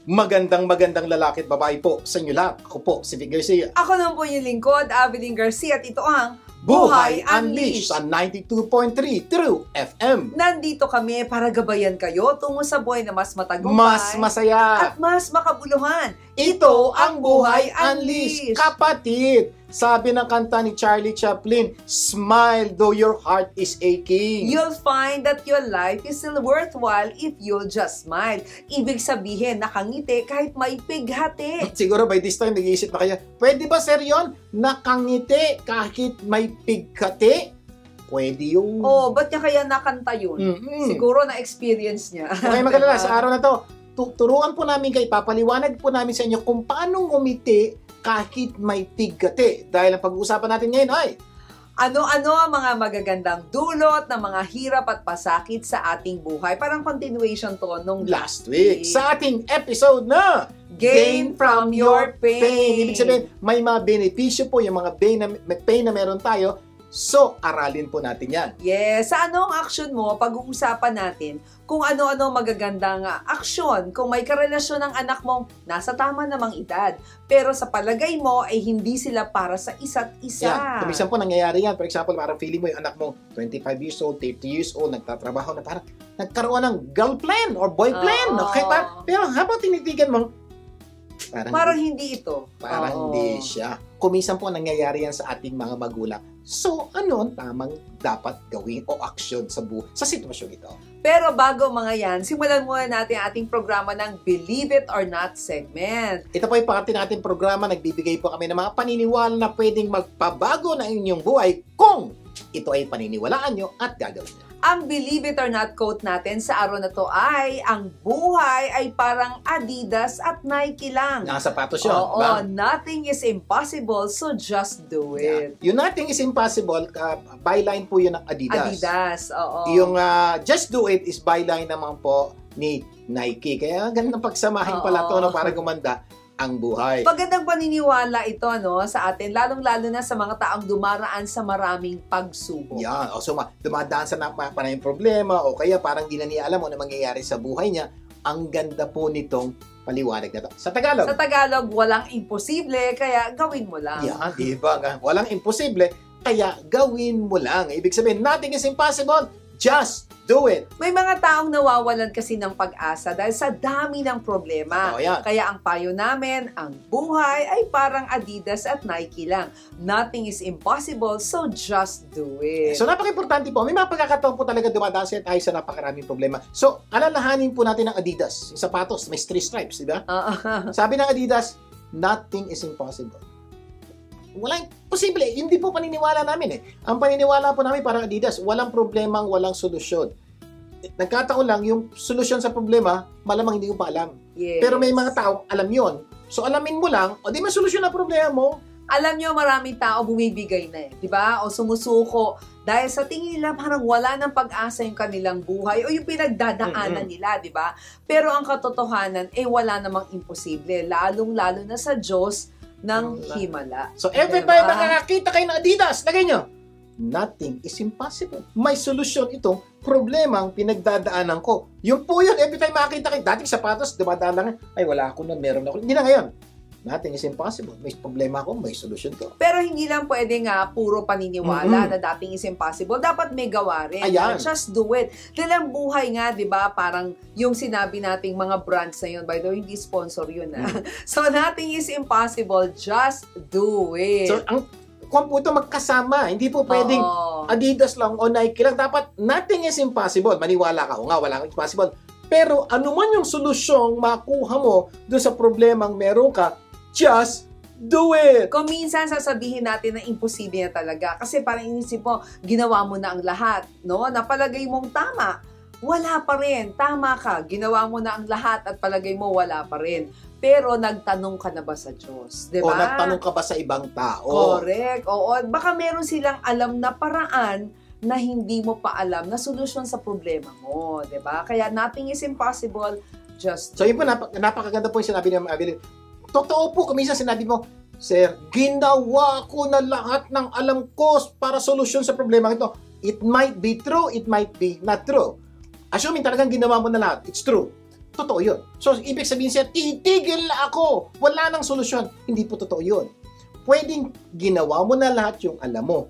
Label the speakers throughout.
Speaker 1: Magandang lalaki at babae po sa inyo lahat. Ako po, si Vic Garcia.
Speaker 2: Ako naman po yung lingkod, Abilene Garcia, at ito ang
Speaker 1: Buhay Unleashed sa 92.3 True FM.
Speaker 2: Nandito kami para gabayan kayo tungo sa buhay na mas matagumpay,
Speaker 1: Mas masaya,
Speaker 2: at mas makabuluhan.
Speaker 1: Ito ang Buhay Unleashed. Kapatid, sabi ng kanta ni Charlie Chaplin, smile though your heart is aching.
Speaker 2: You'll find that your life is still worthwhile if you'll just smile. Ibig sabihin, nakangiti kahit may pighati.
Speaker 1: Siguro by this time, nag-iisip na kaya, pwede ba sir yun? Nakangiti kahit may pighati? Pwede yung...
Speaker 2: Oh, ba't niya kaya nakanta yun? Siguro na-experience niya.
Speaker 1: Okay, magalala, sa araw na to, turuan po namin kayo, papaliwanag po namin sa inyo kung paano ngumiti kahit may pighati. Dahil ang pag-uusapan natin ngayon ay
Speaker 2: ano-ano ang mga magagandang dulot ng mga hirap at pasakit sa ating buhay. Parang continuation to nung
Speaker 1: last week. Sa ating episode na
Speaker 2: Gain from your pain.
Speaker 1: Ibig sabihin, may mga benepisyo po yung mga pain na meron tayo. So, aralin po natin yan.
Speaker 2: Yes. Sa anong action mo, pag-uusapan natin kung ano-ano magagandang aksyon kung may karelasyon ng anak mong nasa tama namang edad. Pero sa palagay mo ay hindi sila para sa isa't isa.
Speaker 1: Yeah. Kumisan po nangyayari yan. For example, parang feeling mo yung anak mo 25 years old, 30 years old, nagtatrabaho na parang nagkaroon ng girl plan or boy plan. Okay, pero habang tinitigan mo, parang
Speaker 2: hindi ito.
Speaker 1: Parang hindi siya. Kumisan po nangyayari yan sa ating mga magulang. So, ano ang tamang dapat gawin o aksyon sa sitwasyon ito?
Speaker 2: Pero bago mga yan, simulan muna natin ating programa ng Believe It or Not segment.
Speaker 1: Ito po yung parte natin programa. Nagbibigay po kami ng mga paniniwala na pwedeng magpabago ng inyong buhay kung ito ay paniniwalaan nyo at gagawin nyo.
Speaker 2: Ang Believe It or Not quote natin sa araw na to ay, ang buhay ay parang Adidas at Nike lang.
Speaker 1: Nasa sapatos yun.
Speaker 2: Oo, nothing is impossible, so just do it.
Speaker 1: Yeah. Yung nothing is impossible, byline po yun ng Adidas.
Speaker 2: Adidas, oo.
Speaker 1: Yung just do it is byline naman po ni Nike. Kaya ganun pagsamahin pala to para gumanda ang buhay.
Speaker 2: Magandang paniniwala ito sa atin, lalong-lalo na sa mga taong dumaraan sa maraming pagsubok.
Speaker 1: Yan. So, dumadaan sa maraming problema o kaya parang di na niya alam ano mangyayari sa buhay niya. Ang ganda po nitong paliwanag na to. Sa Tagalog.
Speaker 2: Sa Tagalog, walang imposible, kaya gawin mo lang.
Speaker 1: Yan, diba? Walang imposible, kaya gawin mo lang. Ibig sabihin, nothing is impossible, just do it.
Speaker 2: May mga taong nawawalan kasi ng pag-asa dahil sa dami ng problema. Kaya ang payo namin, ang buhay ay parang Adidas at Nike lang. Nothing is impossible, so just do it.
Speaker 1: So napaka-importante po, may mga pagkakataon po talaga dumadaan tayo sa napakaraming problema. So alalahanin po natin ang Adidas, yung sapatos, may 3 stripes, di ba? Sabi ng Adidas, nothing is impossible. Walang posible, hindi po paniniwala namin Ang paniniwala po namin parang Adidas, walang problemang walang solusyon. Nagkataon lang, yung solusyon sa problema, malamang hindi ko pa alam.
Speaker 2: Yes.
Speaker 1: Pero may mga tao, alam yon. So alamin mo lang, o di may solusyon na problema mo.
Speaker 2: Alam nyo, maraming tao bumibigay na di ba? O sumusuko. Dahil sa tingin nila, parang wala ng pag-asa yung kanilang buhay o yung pinagdadaanan nila, di ba? Pero ang katotohanan, wala namang imposible. Lalong-lalo na sa Diyos ng himala.
Speaker 1: So every time nakakakita kayo ng Adidas, lagay nyo, nothing is impossible. May solusyon itong problemang pinagdadaanan ko. Yung po yun, every time makakita kayo, dating sapatos, dumadaan lang, ay wala ako nun, meron ako. Hindi na ngayon. Nothing is impossible. May problema ako, may solusyon ko.
Speaker 2: Pero hindi lang pwede puro paniniwala na dating is impossible. Dapat may gawa rin.
Speaker 1: Ayan.
Speaker 2: Just do it. Dahil ang buhay nga, di ba, parang yung sinabi nating mga brands na yun, by the way, hindi sponsor yun. So, nothing is impossible. Just do it.
Speaker 1: So, kung po ito magkasama, hindi po pwedeng Adidas lang o Nike lang. Dapat nothing is impossible. Maniwala ka, o nga, wala kang impossible. Pero ano man yung solusyong makuha mo doon sa problemang meron ka, just do it!
Speaker 2: Kung minsan sasabihin natin na imposible na talaga kasi parang inisip mo, ginawa mo na ang lahat, no? Napalagay mong tama, wala pa rin. Tama ka, ginawa mo na ang lahat at palagay mo wala pa rin. Pero nagtanong ka na ba sa Diyos? Diba?
Speaker 1: O nagtanong ka ba sa ibang tao?
Speaker 2: Correct. Oo. Baka meron silang alam na paraan na hindi mo pa alam na solusyon sa problema mo. Diba? Kaya nothing is impossible, just
Speaker 1: So yun po, napakaganda po yung sinabi ni Abilene. Totoo po, kuminsan sinabi mo, Sir, ginawa ko na lahat ng alam ko para solusyon sa problema ito. It might be true, it might be not true. Assuming talagang ginawa mo na lahat, it's true. totoo yun. So, ibig sabihin siya, titigil na ako, wala nang solusyon. Hindi po totoo yun. Pwedeng ginawa mo na lahat yung alam mo.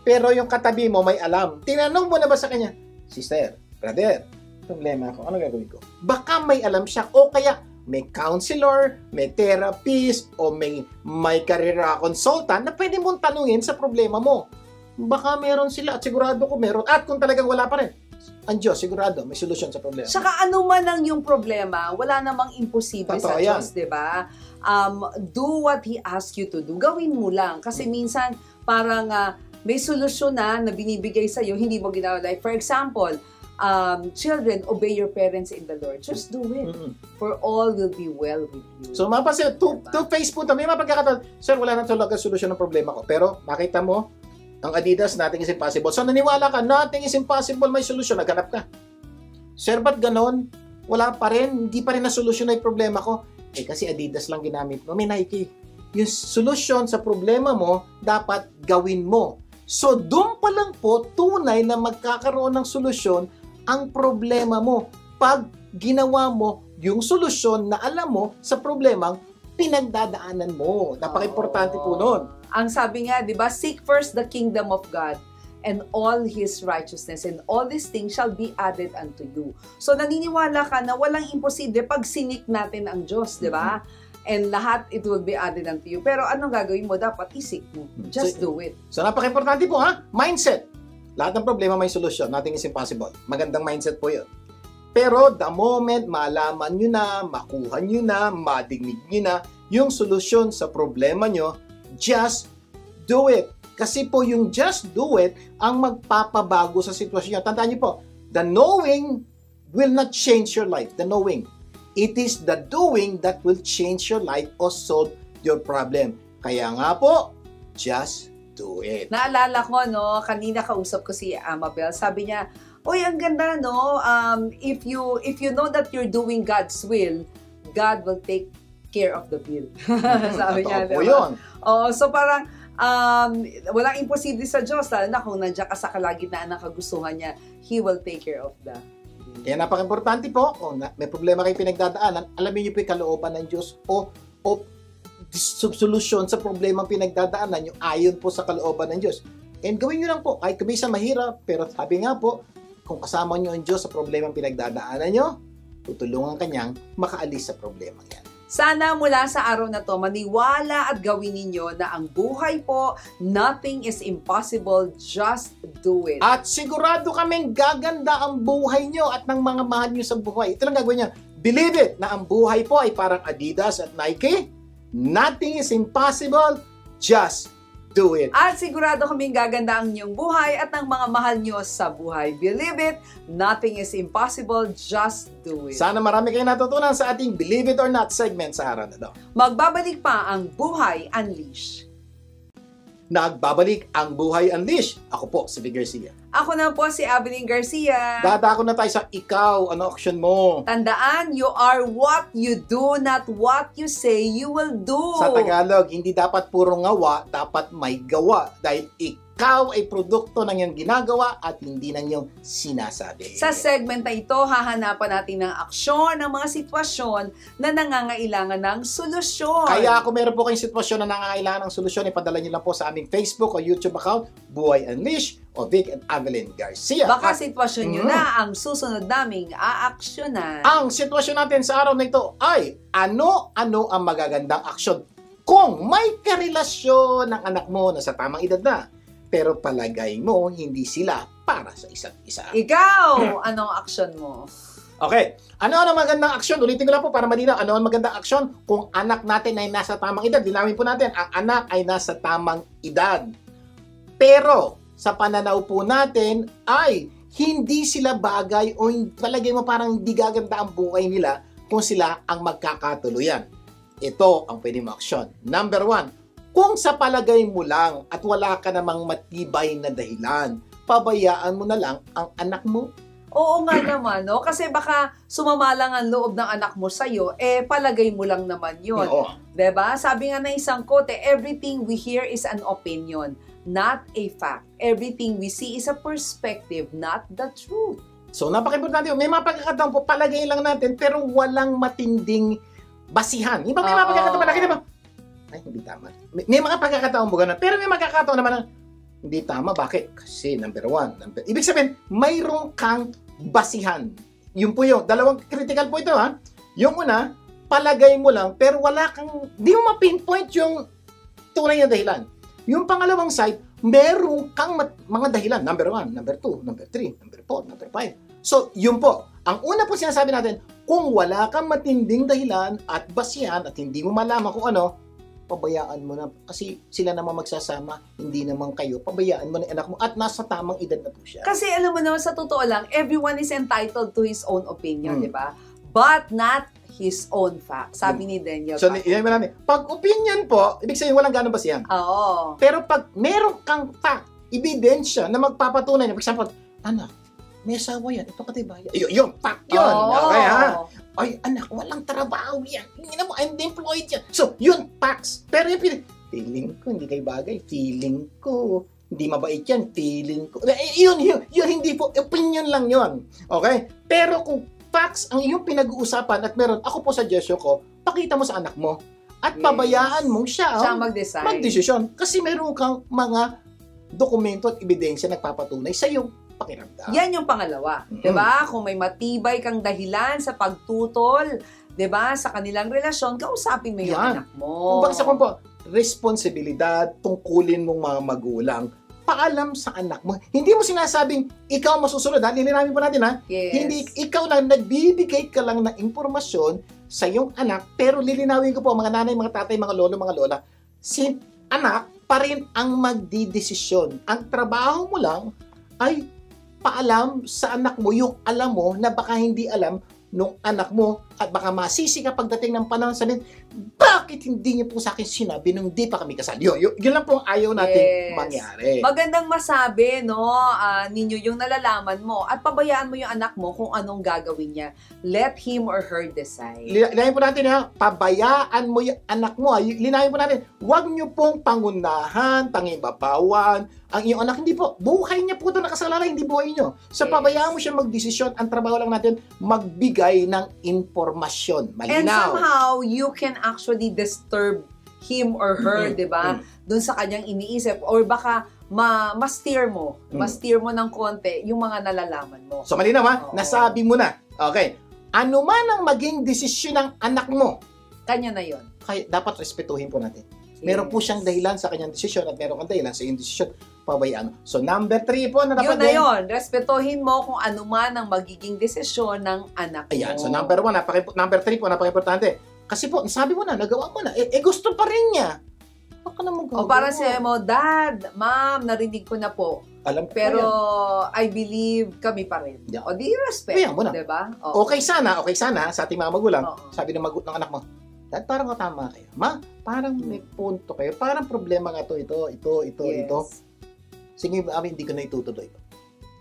Speaker 1: Pero yung katabi mo may alam. Tinanong mo na ba sa kanya, sister, brother, problema ako, ano gagawin ko? Baka may alam siya o kaya may counselor, may therapist, o may career consultant na pwede mong tanungin sa problema mo. Baka meron sila at sigurado ko meron. At kung talagang wala pa rin, ang Diyos, sigurado, may solusyon sa problema.
Speaker 2: Saka ano man ang yung problema, wala namang imposible sa Diyos, di ba? Do what He asks you to do. Gawin mo lang. Kasi minsan, parang may solusyon na binibigay sa'yo, hindi mo ginawa. Like, for example, children, obey your parents in the Lord. Just do it. For all will be well with you.
Speaker 1: So, mapasin, two-face po ito. May mapagkakataon, sir, wala na talaga solusyon ng problema ko. Pero, makita mo, ang Adidas, nothing is impossible. So, naniwala ka, nothing is impossible, may solusyon, naghanap ka. Sir, ba't ganon? Wala pa rin, hindi pa rin na solusyon na yung problema ko. Eh, kasi Adidas lang ginamit mo. May Nike. Yung solusyon sa problema mo, dapat gawin mo. So, doon pa lang po, tunay na magkakaroon ng solusyon ang problema mo. Pag ginawa mo yung solusyon na alam mo sa problemang pinagdadaanan mo. Napaka-importante po nun.
Speaker 2: Ang sabi nga, di ba, seek first the kingdom of God and all His righteousness, and all these things shall be added unto you. So, naniniwala ka na walang imposible pag sinik natin ang Diyos, di ba? And lahat, it will be added unto you. Pero anong gagawin mo? Dapat isik mo. Just do it.
Speaker 1: So, napaka-importante po, ha? Mindset. Lahat ng problema may solusyon. Nothing is impossible. Magandang mindset po yun. Pero the moment malaman nyo na, makuha nyo na, madignig nyo na yung solusyon sa problema nyo, just do it. Kasi po yung just do it ang magpapabago sa sitwasyon nyo. Tandaan nyo po, the knowing will not change your life. The knowing. It is the doing that will change your life or solve your problem. Kaya nga po, just do it.
Speaker 2: Naalala ko, no, kanina kausap ko si Amabel, sabi niya, uy, ang ganda, no, if you know that you're doing God's will, God will take care of the bill. Sabi niya,
Speaker 1: po yun.
Speaker 2: So parang, walang imposible sa Diyos, lalo na kung nandiyan ka sa kalagitnaan ng kagustuhan niya, He will take care of the bill.
Speaker 1: Kaya napaka-importante po, kung may problema kayo pinagdadaanan, alamin niyo po yung kalooban ng Diyos o solusyon sa problema pinagdadaanan nyo ayon po sa kalooban ng Diyos. And gawin nyo lang po, kahit kumisan mahirap, pero sabi nga po, kung kasama nyo ang Diyos sa problema pinagdadaanan nyo, tutulungan kanyang makaalis sa problema yan.
Speaker 2: Sana mula sa araw na to, maniwala at gawin ninyo na ang buhay po, nothing is impossible, just do it.
Speaker 1: At sigurado kaming gaganda ang buhay nyo at ng mga mahal nyo sa buhay. Ito lang gagawin nyo. Believe it na ang buhay po ay parang Adidas at Nike. Nothing is impossible, just do it.
Speaker 2: At sigurado kaming gaganda ang inyong buhay at ng mga mahal nyo sa buhay. Believe it, nothing is impossible, just do it.
Speaker 1: Sana marami kayong natutunan sa ating Believe It or Not segment sa araw na ito.
Speaker 2: Magbabalik pa ang Buhay Unleash.
Speaker 1: Nagbabalik ang Buhay Unleash. Ako po, si Vic Garcia.
Speaker 2: Ako na po si Evelyn Garcia.
Speaker 1: Dadako na tayo sa ikaw. Ano action mo?
Speaker 2: Tandaan, you are what you do, not what you say you will do.
Speaker 1: Sa Tagalog, hindi dapat puro ngawa, dapat may gawa. Dahil ikaw ay produkto ng iyong ginagawa at hindi ng iyong sinasabi.
Speaker 2: Sa segment na ito, hahanapan natin ng aksyon, ng mga sitwasyon na nangangailangan ng solusyon.
Speaker 1: Kaya kung meron po kayong sitwasyon na nangangailangan ng solusyon, ipadala nyo lang po sa aming Facebook o YouTube account, Buhay Unleash o Vic and Evelyn Garcia.
Speaker 2: Baka sitwasyon nyo na ang susunod naming aaksyonan.
Speaker 1: Ang sitwasyon natin sa araw na ito ay ano-ano ang magagandang aksyon kung may karelasyon ng anak mo na sa tamang edad na, pero palagay mo hindi sila para sa isa't isa.
Speaker 2: Ikaw, anong aksyon mo?
Speaker 1: Okay, ano ang magandang aksyon? Ulitin ko lang po para malinaw. Ano ang magandang aksyon kung anak natin ay nasa tamang edad? Linawin po natin, ang anak ay nasa tamang edad. Pero sa pananaw po natin ay hindi sila bagay o palagay mo parang hindi gaganda ang buhay nila kung sila ang magkakatuluyan. Ito ang pwede mo aksyon. Number 1, kung sa palagay mo lang at wala ka namang matibay na dahilan, pabayaan mo na lang ang anak mo.
Speaker 2: Oo nga naman, no? Kasi baka sumama lang ang loob ng anak mo sa'yo, palagay mo lang naman yun.
Speaker 1: Oo.
Speaker 2: Diba? Sabi nga na isang quote, everything we hear is an opinion, not a fact. Everything we see is a perspective, not the truth.
Speaker 1: So, napaka-importante. May mga pagkakataon po, palagay lang natin, pero walang matinding basihan. Yung ba may mga pagkakataon, palagay naman, ay, hindi tama. May mga pagkakataon po ganun. Pero may magkakataon naman na, hindi tama. Bakit? Kasi number one. Ibig sabihin, mayroong kang basihan. Yun po yun. Dalawang critical po ito, ha? Yung una, palagay mo lang, pero wala kang, di mo ma-pinpoint yung tunay na dahilan. Yung pangalawang side, meron kang mga dahilan. Number 1, number 2, number 3, number 4, number 5. So, yun po. Ang una po sinasabi natin, kung wala kang matinding dahilan at basihan at hindi mo malaman kung ano, pabayaan mo na. Kasi sila naman magsasama, hindi naman kayo. Pabayaan mo na anak mo at nasa tamang edad na po siya.
Speaker 2: Kasi alam mo naman, sa totoo lang, everyone is entitled to his own opinion, di ba? But not his own fact. Sabi ni Daniel.
Speaker 1: So, yan marami. Pag opinion po, ibig sabihin walang ganun basihan.
Speaker 2: Oo.
Speaker 1: Pero pag meron kang fact, ebidensya na magpapatunay na, for example, anak, may asawa yan, ito katibayan. Yung fact yun. Okay, ha? Ay, anak, walang trabaho yan. Hindi na mo, unemployed yan. So, yun, facts. Pero yung feeling ko, hindi kayo bagay. Feeling ko, hindi mabait yan. Feeling ko. Yun, hindi po. Opinion lang yun. Okay? Pero kung facts ang iyong pinag-uusapan at meron, ako po suggestion ko, pakita mo sa anak mo. At pabayaan mo siya mag-desisyon. Kasi meron kang mga dokumento at ebidensya nagpapatunay sa iyong pakiramdam.
Speaker 2: Yan yung pangalawa. Diba? Kung may matibay kang dahilan sa pagtutol, diba, sa kanilang relasyon, kausapin mo yung anak mo.
Speaker 1: Kung bakit po, responsibilidad, tungkulin mong mga magulang, paalam sa anak mo. Hindi mo sinasabing ikaw masusunod, ha? Lilinawin po natin, ha?
Speaker 2: Yes.
Speaker 1: Hindi, ikaw lang, nagbibigay ka lang ng impormasyon sa iyong anak, pero lilinawin ko po, mga nanay, mga tatay, mga lolo, mga lola, si anak pa rin ang magdidesisyon. Ang trabaho mo lang ay paalam sa anak mo yung alam mo na baka hindi alam nung anak mo at baka masisi ka pagdating ng panahon sabihin, bakit hindi niyo po sa akin sinabi nung di pa kami kasal? Yun lang po ayaw natin mangyari.
Speaker 2: Magandang masabi, no, ninyo yung nalalaman mo at pabayaan mo yung anak mo kung anong gagawin niya. Let him or her decide.
Speaker 1: Linayin po natin, ha, pabayaan mo yung anak mo. Linayin po natin, huwag niyo pong pangunahan, pangibabawan ang iyong anak. Hindi po, buhay niya po ito nakasalala, hindi buhay niyo. So pabayaan mo siya magdesisyon, ang trabaho lang natin, magbigay ng impormasyon. Malinaw.
Speaker 2: And somehow, you can actually disturb him or her, di ba? Doon sa kanyang iniisip. Or baka ma-steer mo. Ma-steer mo ng konti yung mga nalalaman mo.
Speaker 1: So malinaw, ha? Nasabi mo na. Okay. Ano man ang maging desisyon ng anak mo,
Speaker 2: kanya na yon.
Speaker 1: Kaya dapat respetuhin po natin. Meron po siyang dahilan sa kanyang desisyon at meron kang dahilan sa iyong desisyon. Pabayaan. So, number 3 po na dapat
Speaker 2: yun na yun. Respetuhin mo kung ano man ang magiging desisyon ng anak mo.
Speaker 1: Ayan. So, number 1, number 3 po, napaka-importante. Kasi po, sabi mo na, nagawa mo na. Gusto pa rin niya. Baka naman gagawa.
Speaker 2: O para siya mo, Dad, Ma'am, narinig ko na po.
Speaker 1: Alam ko
Speaker 2: pero I believe kami pa rin.
Speaker 1: Yeah.
Speaker 2: O di respect.
Speaker 1: Mo na.
Speaker 2: Diba?
Speaker 1: Okay sana sa ating mga magulang. Sabi ng anak mo, Dad, parang tama kayo. Ma, parang may punto kayo. Parang problema nga ito. Sige, hindi ko na itutuloy.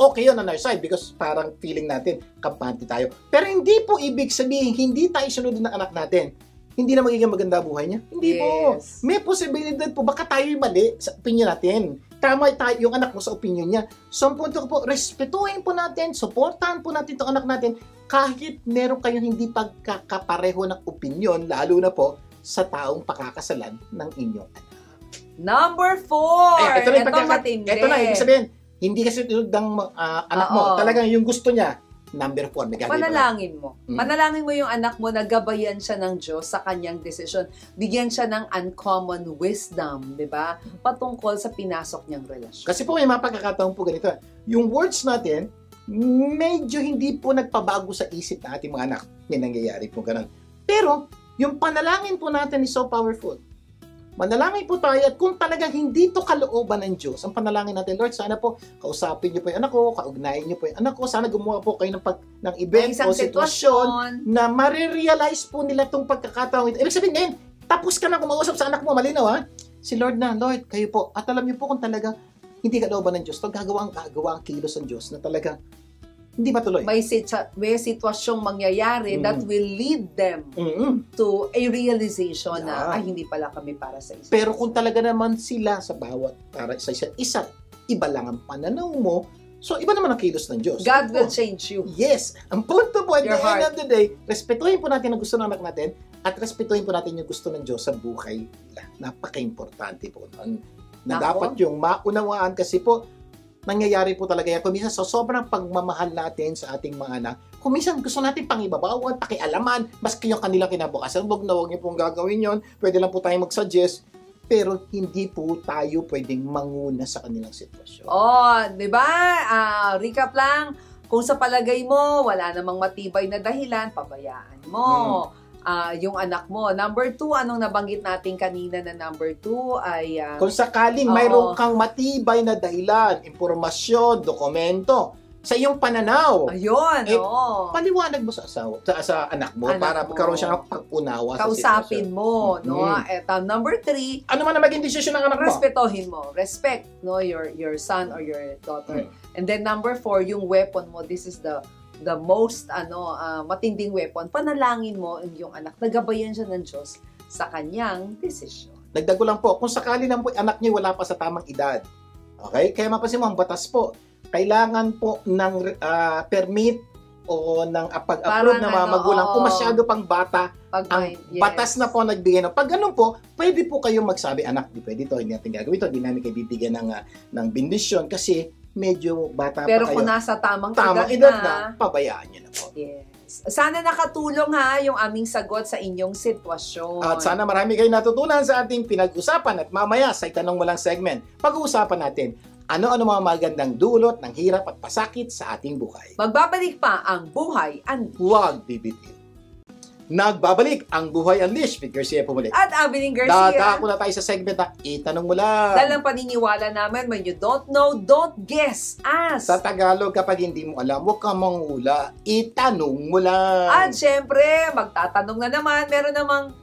Speaker 1: Okay yun on our side because parang feeling natin, kampante tayo. Pero hindi po ibig sabihin, hindi tayo sunod ng anak natin. Hindi na magiging maganda buhay niya. Hindi po. May posibilidad po, baka tayo'y mali sa opinion natin. Tama tayo yung anak mo sa opinion niya. So, ang punto ko po, respetuhin po natin, supportahan po natin itong anak natin kahit meron kayong hindi pagkakapareho ng opinion, lalo na po sa taong pakakasalan ng inyong anak.
Speaker 2: Number 4!
Speaker 1: Ito na, ibig sabihin, hindi kasi tulad ng anak mo. Talagang yung gusto niya, number 4.
Speaker 2: Panalangin mo. Panalangin mo yung anak mo na gabayan siya ng Diyos sa kanyang desisyon. Bigyan siya ng uncommon wisdom, di ba? Patungkol sa pinasok niyang relasyon.
Speaker 1: Kasi po may mga pagkakataon po ganito. Yung words natin, medyo hindi po nagpabago sa isip ng ating mga anak. May nangyayari po ganun. Pero, yung panalangin po natin is so powerful. Manalangin po tayo at kung talagang hindi to kalooban ng Diyos, ang panalangin natin, Lord, sana po kausapin niyo po yung anak ko, kaugnayin niyo po yung anak ko, sana gumawa po kayo ng event o sitwasyon na marirealize po nila itong pagkakataon. Ibig sabihin ngayon, tapos ka na kumausap sa anak mo, malinaw ha? Si Lord na, Lord, kayo po, at alam niyo po kung talagang hindi kalooban ng Diyos, to gagawa ang kilos ng Diyos na talagang hindi matuloy.
Speaker 2: May sitwasyong mangyayari that will lead them to a realization na hindi pala kami para sa isa.
Speaker 1: Pero kung talaga naman sila sa bawat para sa isa't isa, iba lang ang pananaw mo, So, iba naman ang kilos ng Diyos.
Speaker 2: God will change you.
Speaker 1: Yes. Ang punto po, at the
Speaker 2: Your
Speaker 1: end
Speaker 2: heart.
Speaker 1: of the day, respetuhin po natin ang gusto ng anak natin at respetuhin po natin yung gusto ng Diyos sa buhay nila. Napaka-importante po nun. Na
Speaker 2: Nako.
Speaker 1: dapat yung maunawaan kasi po, nangyayari po talaga yan. Kuminsan, sa sobrang pagmamahal natin sa ating mga anak, kuminsan gusto natin pangibabawan, pakialaman, maski yung kanilang kinabukasan, wag niyo pong gagawin yon. Pwede lang po tayong mag-suggest, pero hindi po tayo pwedeng manguna sa kanilang sitwasyon.
Speaker 2: Oh, di ba? Recap lang, kung sa palagay mo, wala namang matibay na dahilan, pabayaan mo. Yung anak mo. Number 2, anong nabanggit natin kanina na number 2 ay...
Speaker 1: Kung sakaling mayroon kang matibay na dahilan, impormasyon, dokumento, sa iyong pananaw,
Speaker 2: ayun,
Speaker 1: paliwanag mo sa asawa, sa anak mo, para magkaroon siya ng pag-unawa sa
Speaker 2: kausapin
Speaker 1: sitwasyon.
Speaker 2: mo, no? Eto, number 3,
Speaker 1: ano man na maging desisyon ng anak mo?
Speaker 2: respetohin mo. Respect, no, your son or your daughter. And then number 4, yung weapon mo. This is the most matinding weapon. Panalangin mo yung anak. Nagabayan siya ng Diyos sa kanyang desisyon.
Speaker 1: Dagdag ko lang po, kung sakali lang po anak niyo wala pa sa tamang edad. Okay? Kaya mapasin mo ang batas po. Kailangan po ng permit o ng pag-approve ng mga magulang kung masyado pang bata. Ang batas na po nagbigay ng. Pag ganun po, pwede po kayong magsabi, anak, di pwede to, hindi natin gagawin to, hindi namin kayo bibigyan ng bendisyon kasi medyo bata
Speaker 2: pero
Speaker 1: pa kayo.
Speaker 2: Pero kung nasa tamang
Speaker 1: edad na, pabayaan nyo na po.
Speaker 2: Yes. Sana nakatulong yung aming sagot sa inyong sitwasyon.
Speaker 1: At sana marami kayong natutunan sa ating pinag-usapan at mamaya sa itanong mo lang segment, pag-uusapan natin ano-ano mga magandang dulot ng hirap at pasakit sa ating buhay.
Speaker 2: Magbabalik pa ang Buhay Unleashed.
Speaker 1: Huwag bibitiw. Nagbabalik ang Buhay Unleashed with Garcia Pumalit.
Speaker 2: At Abilene Garcia.
Speaker 1: Dadako na tayo sa segment na itanong mo lang.
Speaker 2: Dahil ang paniniwala namin, when you don't know, don't guess. Ask.
Speaker 1: Sa Tagalog, kapag hindi mo alam, huwag kang manghula, itanong mo lang.
Speaker 2: At syempre, magtatanong na naman, meron namang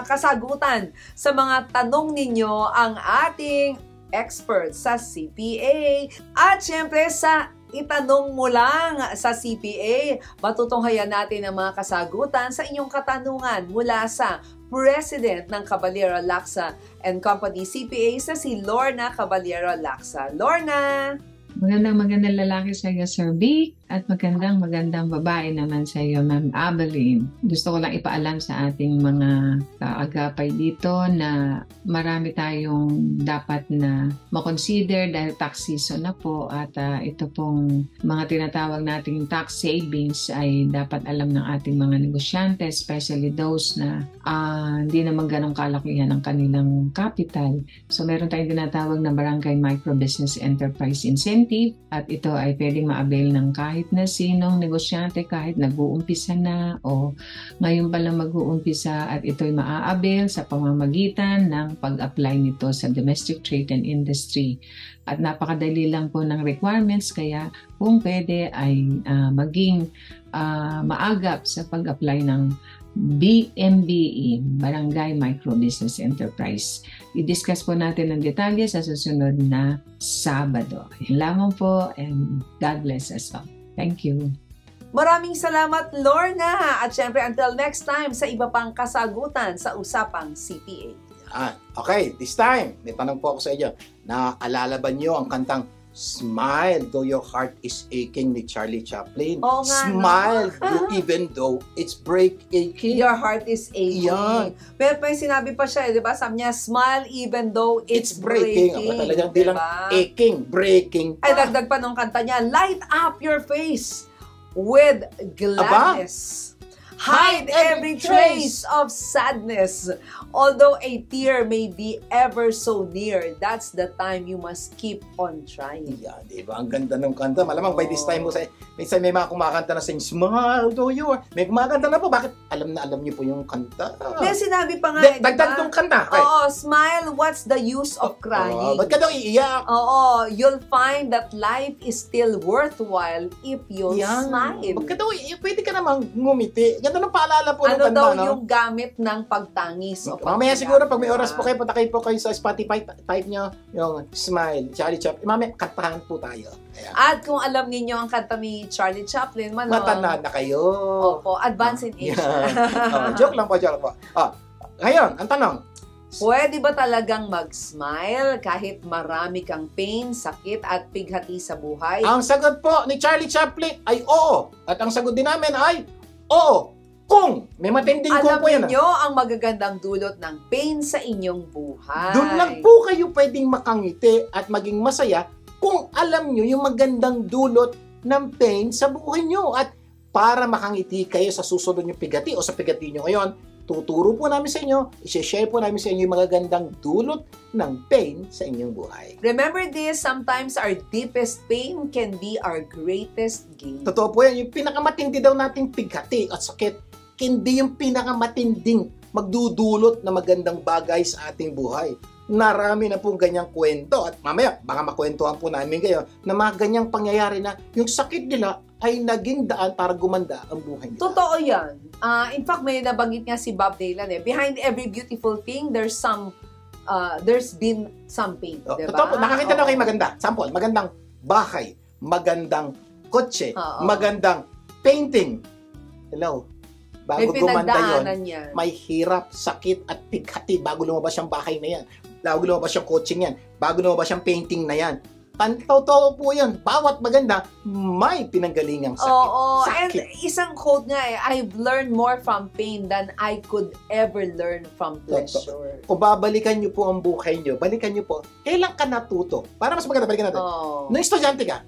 Speaker 2: kasagutan sa mga tanong ninyo ang ating expert sa CPA. At syempre, sa itanong mo lang sa CPA, matutunghayan natin ang mga kasagutan sa inyong katanungan mula sa President ng Caballero Laksa and Company CPA sa si Lorna Caballero Laksa. Lorna!
Speaker 3: Magandang lalaki sa iyo, Sir Vic, at magandang babae naman sa iyo, Ma'am Abilene. Gusto ko lang ipaalam sa ating mga kaagapay dito na marami tayong dapat na makonsider dahil tax season na po at ito pong mga tinatawag nating tax savings ay dapat alam ng ating mga negosyante, especially those na hindi naman ganong kalakihan ang kanilang capital. So meron tayong tinatawag na Barangay Micro Business Enterprise Incentive at ito ay pwedeng ma-avail ng kahit na sinong negosyante, kahit nag-uumpisa na o ngayon pa lang mag-uumpisa, at ito ay maa-avail sa pamamagitan ng pag-apply nito sa Domestic Trade and Industry. At napakadali lang po ng requirements, kaya kung pwede ay maging maagap sa pag-apply ng BMBE, Barangay Micro Business Enterprise. I-discuss po natin ang detalye sa susunod na Sabado. Yan lamang po, and God bless us all. Thank you.
Speaker 2: Maraming salamat, Lorna! At syempre, until next time sa iba pang kasagutan sa Usapang CPA.
Speaker 1: Okay, this time, may tanong po ako sa inyo. Naaalala ba niyo ang kantang Smile Though Your Heart Is Aching ni Charlie Chaplin?
Speaker 2: Oo nga,
Speaker 1: Smile even though it's aching.
Speaker 2: Your heart is aching.
Speaker 1: Yan.
Speaker 2: Pero may sinabi pa siya, di ba? Sabi niya, smile even though it's breaking.
Speaker 1: Aba, talagang di lang aching, breaking.
Speaker 2: Ay, dagdag pa nung kanta niya, light up your face with gladness. Hide every trace of sadness. Although a tear may be ever so near, that's the time you must keep on trying.
Speaker 1: Yeah, di ba? Ang ganda ng kanta. Malamang by this time mo may mga kumakanta na saying, smile though you are. May kumakanta na po. Bakit? Alam na alam niyo po yung kanta.
Speaker 2: May sinabi pa nga,
Speaker 1: dagdag tong kanta. Okay.
Speaker 2: Oo, smile, what's the use of crying?
Speaker 1: Ba't ka daw iiyak?
Speaker 2: Oo, you'll find that life is still worthwhile if you'll smile.
Speaker 1: Ba't ka daw iiyak? Pwede ka namang ngumiti. Ganda ng paalala po ng kanta,
Speaker 2: daw
Speaker 1: no?
Speaker 2: yung gamit ng pagtangis?
Speaker 1: Mamaya siguro pag may oras po kayo, punta kayo po kayo sa Spotify, type nyo yung Smile, Charlie Chaplin. Mamaya, kantahan po tayo. Ayan.
Speaker 2: At kung alam ninyo ang kanta ni Charlie Chaplin,
Speaker 1: matanda na kayo.
Speaker 2: Opo, advance in age.
Speaker 1: Joke lang po. Ngayon, ang tanong,
Speaker 2: Pwede ba talagang mag-smile kahit marami kang pain, sakit at pighati sa buhay?
Speaker 1: Ang sagot po ni Charlie Chaplin ay oo. At ang sagot din namin ay oo. Kung may matinding kung
Speaker 2: Alam
Speaker 1: po yan.
Speaker 2: niyo ang magagandang dulot ng pain sa inyong buhay.
Speaker 1: Doon lang po kayo pwedeng makangiti at maging masaya kung alam nyo yung magandang dulot ng pain sa buhay nyo. At para makangiti kayo sa susunod yung pigati o sa pigati nyo ngayon, tuturo po namin sa inyo, i-share po namin sa inyo yung magagandang dulot ng pain sa inyong buhay.
Speaker 2: Remember this, sometimes our deepest pain can be our greatest gain.
Speaker 1: Totoo po yan, yung pinakamatindi daw nating pigati at sakit, hindi yung pinakamatinding magdudulot na magandang bagay sa ating buhay. Narami na pong ganyang kwento at mamaya baka makwentuhan po namin kayo na mga ganyang pangyayari na yung sakit nila ay naging daan para gumanda ang buhay nila.
Speaker 2: Totoo yan. In fact, may nabanggit nga si Bob Dylan behind every beautiful thing, there's been some pain. Diba?
Speaker 1: Totoo po, nakakita na kayo maganda. Sample, magandang bahay, magandang kotse, magandang painting. Hello? Bago gumanda yun, may hirap, sakit at pighati bago lumabas yung bahay na yan. Bago lumabas yung coaching yan. Bago lumabas yung painting na yan. Totoo po yan. Bawat maganda, may pinanggalingang sakit.
Speaker 2: Oo.
Speaker 1: Sakit.
Speaker 2: And isang quote nga I've learned more from pain than I could ever learn from pleasure.
Speaker 1: Kung babalikan nyo po ang buhay nyo, balikan nyo po, kailan ka natuto? Para mas maganda, balikan natin. Nung estudyante ka,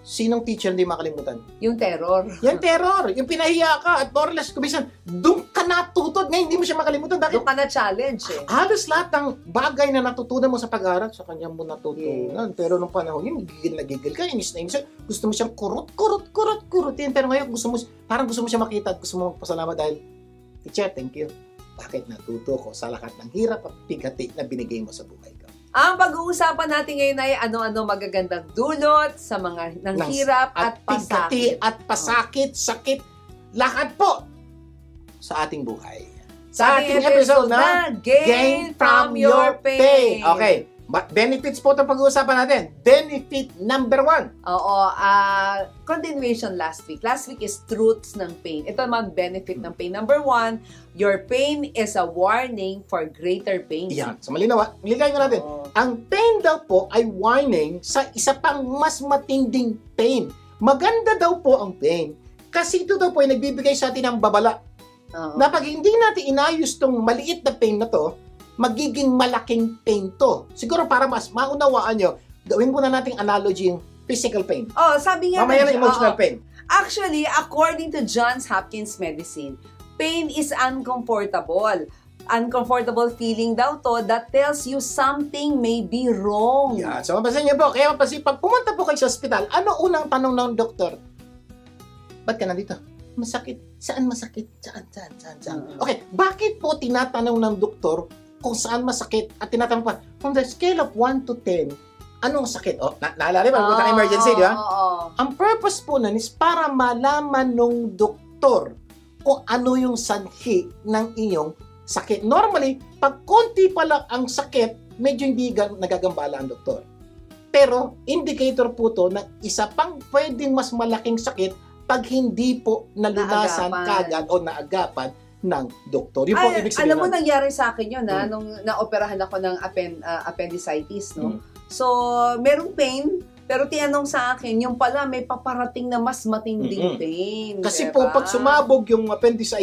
Speaker 1: sinong teacher hindi makalimutan?
Speaker 2: Yung terror.
Speaker 1: Yung terror. Yung pinahiya ka at more or less, kumisan, doon ka natutod. Ngayon, hindi mo siya makalimutan. Bakit?
Speaker 2: Doon ka na-challenge
Speaker 1: Halos lahat ng bagay na natutunan mo sa pag-aaral, sa kanya mo natutunan. Yes. Pero nung panahon yun, nagigil ka, inis na inis. Gusto mo siyang kurutin. Pero ngayon, parang gusto mo siya makita at gusto mo magpasalamat dahil, teacher, thank you. Bakit natuto ko sa lahat ng hirap at pigati na binigay mo sa buhay ko?
Speaker 2: Ang pag-uusapan natin ngayon ay ano-ano magagandang dulot sa mga ng hirap at pasakit.
Speaker 1: At pasakit, sakit, lahat po sa ating buhay.
Speaker 2: Sa ating episode na Gain from Your Pain.
Speaker 1: Okay. Benefits po itong pag-uusapan natin. Benefit number 1.
Speaker 2: Oo. Continuation last week. Last week is truths ng pain. Ito naman benefit ng pain. Number 1, your pain is a warning for greater pain.
Speaker 1: Yan. So malinaw natin. Ang pain daw po ay warning sa isa pang mas matinding pain. Maganda daw po ang pain kasi ito daw po ay nagbibigay sa atin ng babala. Na pag hindi natin inayos tong maliit na pain na to, magiging malaking pain to. Siguro para mas maunawaan nyo, gawin muna nating analogy yung physical pain.
Speaker 2: Sabi nga
Speaker 1: mamaya na emotional pain.
Speaker 2: Actually, according to Johns Hopkins Medicine, pain is uncomfortable. Uncomfortable feeling daw to that tells you something may be wrong.
Speaker 1: Yeah, so mapasin niyo po. Kaya mapasin, pag pumunta po kayo sa ospital, ano unang tanong ng doktor? Ba't ka nandito? Masakit. Saan masakit? Saan? Okay, bakit po tinatanong ng doktor kung saan masakit at tinatanong pa, from the scale of 1 to 10, anong sakit? Naalala ba? Punta emergency, di ba? Ang purpose po nun is para malaman ng doktor kung ano yung sanhi ng iyong sakit. Normally, pag konti pa lang ang sakit, medyo hindi nagagambala ang doktor. Pero, indicator po to na isa pang pwedeng mas malaking sakit pag hindi po nalunasan kagad o naagapan ng doktor. Yung po ibig sabihin.
Speaker 2: Alam mo, nangyari sa akin yun, nung naoperahan ako ng appendicitis, no? So, merong pain, pero tinanong sa akin, yung pala may paparating na mas matinding pain.
Speaker 1: Kasi po, pag sumabog yung appendix,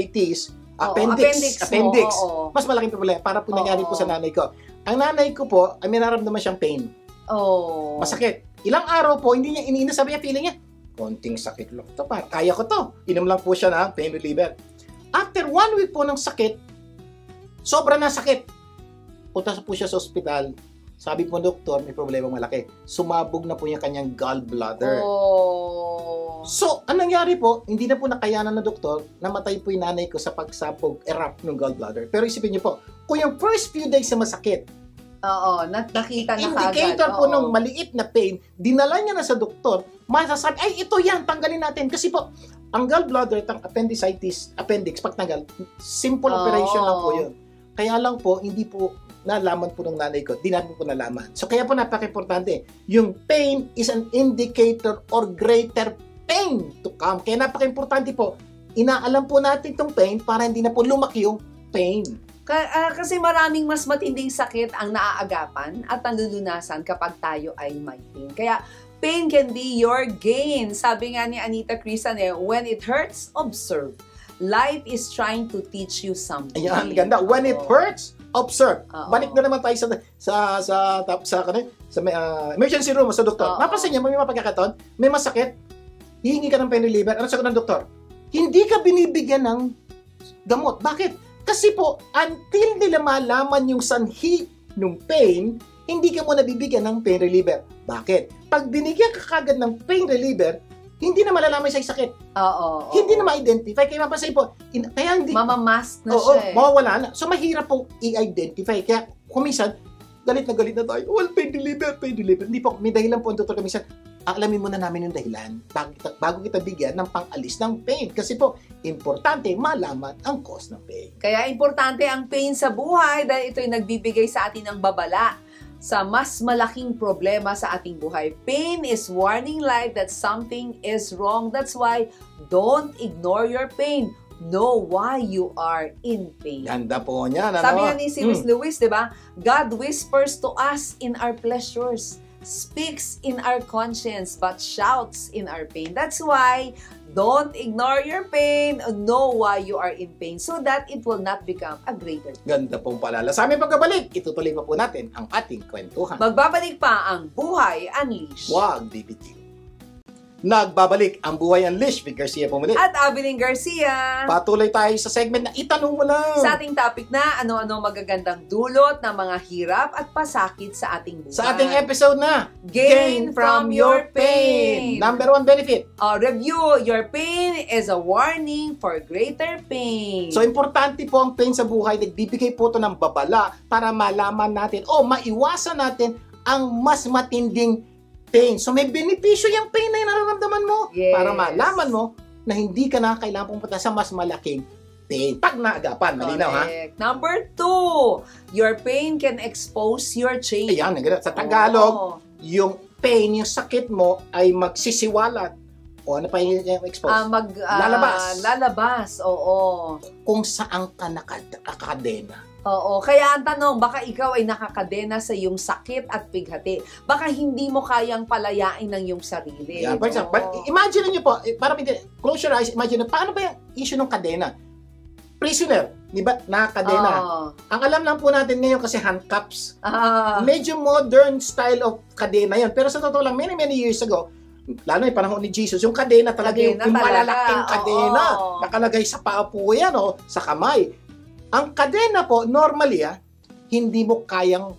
Speaker 1: mas malaking problema. Para po nangyari po sa nanay ko. Ang nanay ko po, ay may naramdaman siyang pain. Masakit. Ilang araw po, hindi niya iniinom, sabi niya, feeling niya, konting sakit lang ito, kaya ko to. Inom lang po siya ng pain reliever. After 1 week po ng sakit, sobra na sakit. Punta po siya sa ospital. Sabi po ng doktor, may problema malaki. Sumabog na po yung kanyang gallbladder. So, anong nangyari po? Hindi na po nakayanan ng doktor, namatay po yung nanay ko sa pagsabog, erupt ng gallbladder. Pero isipin niyo po, kung yung first few days na masakit,
Speaker 2: nakita na
Speaker 1: indicator po ng maliit na pain, dinala niya na sa doktor, masasabi, ay ito yan, tanggalin natin. Kasi po, ang gallbladder at ang appendix, pag tanggal, simple operation lang po yun. Kaya lang po, hindi po nalaman po ng nanay ko, di natin po nalaman. So kaya po napaka-importante, yung pain is an indicator or greater pain to come. Kaya napaka-importante po, inaalam po natin itong pain para hindi na po lumaki yung pain.
Speaker 2: Kasi maraming mas matinding sakit ang naaagapan at nalulunasan kapag tayo ay may pain. Kaya, pain can be your gain. Sabi nga ni Anita Crisan, when it hurts, observe. Life is trying to teach you something.
Speaker 1: Ayan, ganda. When it hurts, observe. Balik na naman tayo sa emergency room sa doktor. Napansin niya, may mga pagkakataon, may masakit, hihingi ka ng pain reliever. Ano sagot ng doktor? Hindi ka binibigyan ng gamot. Bakit? Kasi po, until nila malaman yung sanhi ng pain, hindi ka mo nabibigyan ng pain reliever. Bakit? Pag binigyan ka kagad ng pain reliever, hindi na malalaman siya yung sakit. Hindi na ma-identify. Kaya mapansin po, kaya hindi...
Speaker 2: Mamamask na siya
Speaker 1: mawawala na. So, mahirap pong i-identify. Kaya, kuminsan, galit na tayo. Well, pain reliever. Hindi po, may dahilan po ang doktor kuminsan. Alamin muna namin yung dahilan bago kita bigyan ng pang-alis ng pain. Kasi po, importante malaman ang cause ng pain.
Speaker 2: Kaya importante ang pain sa buhay dahil ito'y nagbibigay sa atin ng babala sa mas malaking problema sa ating buhay. Pain is warning light that something is wrong. That's why don't ignore your pain. Know why you are in pain.
Speaker 1: Ganda po niya.
Speaker 2: Sabi nga ni C.S. Lewis, di ba? God whispers to us in our pleasures, speaks in our conscience, but shouts in our pain. That's why, don't ignore your pain. Know why you are in pain so that it will not become a greater pain.
Speaker 1: Ganda pong paalala. Sa aming pagkabalik, itutuloy pa po natin ang ating kwentuhan.
Speaker 2: Magbabalik pa ang Buhay Unleashed.
Speaker 1: Wag bibitiw. Nagbabalik ang Buhay Unleashed with Garcia Pumulit.
Speaker 2: At Abilene Garcia.
Speaker 1: Patuloy tayo sa segment na itanong mo lang.
Speaker 2: Sa ating topic na ano-ano magagandang dulot ng mga hirap at pasakit sa ating buhay.
Speaker 1: Sa ating episode na
Speaker 2: Gain from your pain.
Speaker 1: Number 1 benefit.
Speaker 2: Review, your pain is a warning for greater pain.
Speaker 1: So, importante po ang pain sa buhay. Nagbibigay po ito ng babala para malaman natin o maiwasan natin ang mas matinding pain. So, may benepisyo yung pain na nararamdaman mo para malaman mo na hindi ka na kailangan pumunta sa mas malaking pain. Pag naagapan, malinaw ha?
Speaker 2: Number 2, your pain can expose your change.
Speaker 1: Ayan, sa Tagalog, yung pain, yung sakit mo ay magsisiwalat. O ano pa yung expose?
Speaker 2: Lalabas, oo.
Speaker 1: Kung saan ka nakakadena.
Speaker 2: Oo, kaya ang tanong, baka ikaw ay nakakadena sa iyong sakit at pighati. Baka hindi mo kayang palayain ng iyong sarili.
Speaker 1: Yeah, for example, imagine niyo po, para close your eyes, imagine, paano ba yung issue ng kadena? Prisoner, di ba? Nakakadena. Ang alam lang po natin ngayon kasi handcuffs. Medyo modern style of kadena yun. Pero sa totoo lang, many years ago, lalo yung panahon ni Jesus, yung kadena talaga, yung malalaking kadena. Nakalagay sa paa po yan, sa kamay. Ang kadena po, normally, hindi mo kayang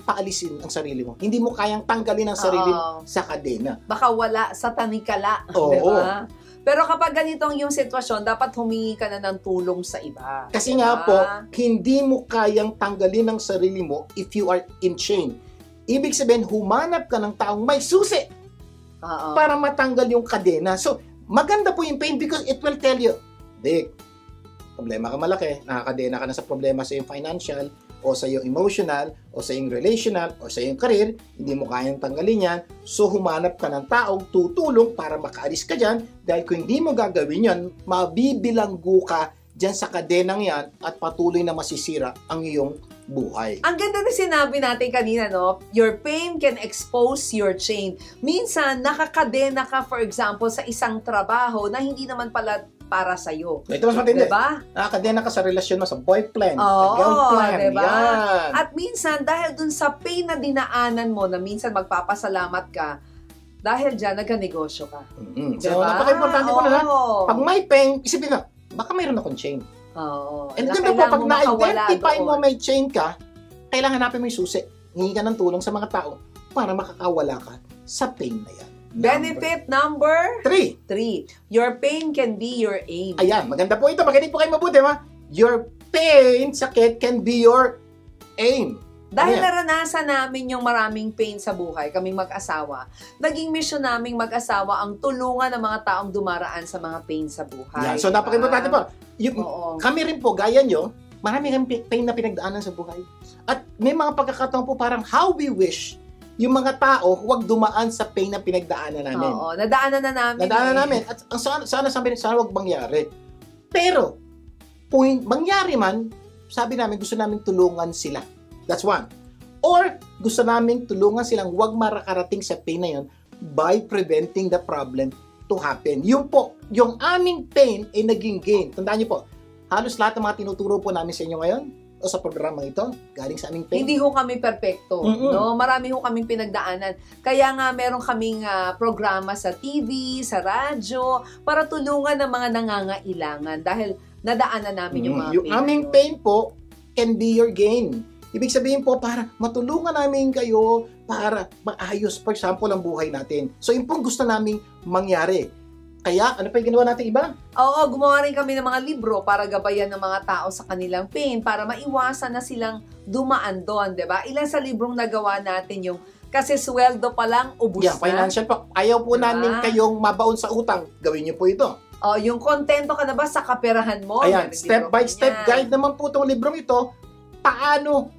Speaker 1: paalisin ang sarili mo. Hindi mo kayang tanggalin ang sarili mo sa kadena.
Speaker 2: Baka wala sa tanikala.
Speaker 1: Oo.
Speaker 2: Diba? Pero kapag ganitong yung sitwasyon, dapat humingi ka na ng tulong sa iba.
Speaker 1: Kasi nga po, hindi mo kayang tanggalin ang sarili mo if you are in chain. Ibig sabihin, humanap ka ng taong may susi para matanggal yung kadena. So, maganda po yung pain because it will tell you, Dick, problema ka malaki, nakakadena ka na sa problema sa iyong financial, o sa iyong emotional, o sa iyong relational, o sa iyong career, hindi mo kayang tanggalin yan, so humanap ka ng taong tutulong para makaalis ka dyan, dahil kung hindi mo gagawin yan, mabibilanggo ka dyan sa kadenang yan, at patuloy na masisira ang iyong buhay.
Speaker 2: Ang ganda na sinabi natin kanina, no? Your pain can expose your chain. Minsan, nakakadena ka, for example, sa isang trabaho na hindi naman pala para sa'yo.
Speaker 1: Ito mas matindi.
Speaker 2: Diba?
Speaker 1: Nakakadena ka sa relasyon mo, sa boyfriend,
Speaker 2: sa
Speaker 1: girlfriend.
Speaker 2: Diba?
Speaker 1: Yan.
Speaker 2: At minsan, dahil dun sa pain na dinaanan mo, na minsan magpapasalamat ka, dahil dyan, nagka-negosyo ka.
Speaker 1: So, napaka-importante po na pag may pain, isipin na, baka mayroon akong chain. And ganda po, pag na-identify mo may chain ka, kailangan hanapin mo yung susi. Hingi ka ng tulong sa mga tao para makakawala ka sa pain na yan.
Speaker 2: Benefit number
Speaker 1: 3.
Speaker 2: Your pain can be your aim.
Speaker 1: Ayan, maganda po ito. Makinig po kayo mabuti, ma. Your pain, sakit, can be your aim.
Speaker 2: Dahil naranasan namin yung maraming pain sa buhay, kaming mag-asawa, naging mission naming mag-asawa ang tulungan ng mga taong dumaraan sa mga pain sa buhay.
Speaker 1: Yeah, so, napaka-importante po. Kami rin po, gaya nyo, marami kami pain na pinagdaanan sa buhay. At may mga pagkakataon po parang how we wish yung mga tao huwag dumaan sa pain na pinagdaanan namin.
Speaker 2: Oo, nadaanan na namin.
Speaker 1: At sana huwag mangyari. Pero, mangyari man, sabi namin, gusto namin tulungan sila. That's one. Or, gusto namin tulungan silang wag makarating sa pain na yun by preventing the problem to happen. Yung po, yung aming pain ay naging gain. Tandaan niyo po, halos lahat ng mga tinuturo po namin sa inyo ngayon o sa programang ito, galing sa aming pain.
Speaker 2: Hindi ho kami perpekto. No? Marami ho kaming pinagdaanan. Kaya nga meron kaming programa sa TV, sa radyo, para tulungan ng mga nangangailangan dahil nadaanan namin yung mga
Speaker 1: Yung aming pain po can be your gain. Ibig sabihin po, para matulungan namin kayo para maayos, for example, ang buhay natin. So, yun pong gusto namin mangyari. Kaya, ano pa yung ginawa natin iba?
Speaker 2: Oo, gumawa rin kami ng mga libro para gabayan ng mga tao sa kanilang pain, para maiwasan na silang dumaan doon, di ba? Ilan sa librong nagawa natin yung, kasi sweldo pa lang, ubus na.
Speaker 1: Financial po. Ayaw po namin kayong mabaon sa utang. Gawin niyo po ito.
Speaker 2: Oh, yung kontento ka na ba sa kaperahan mo?
Speaker 1: Ayan, step by step guide naman po itong librong ito. Paano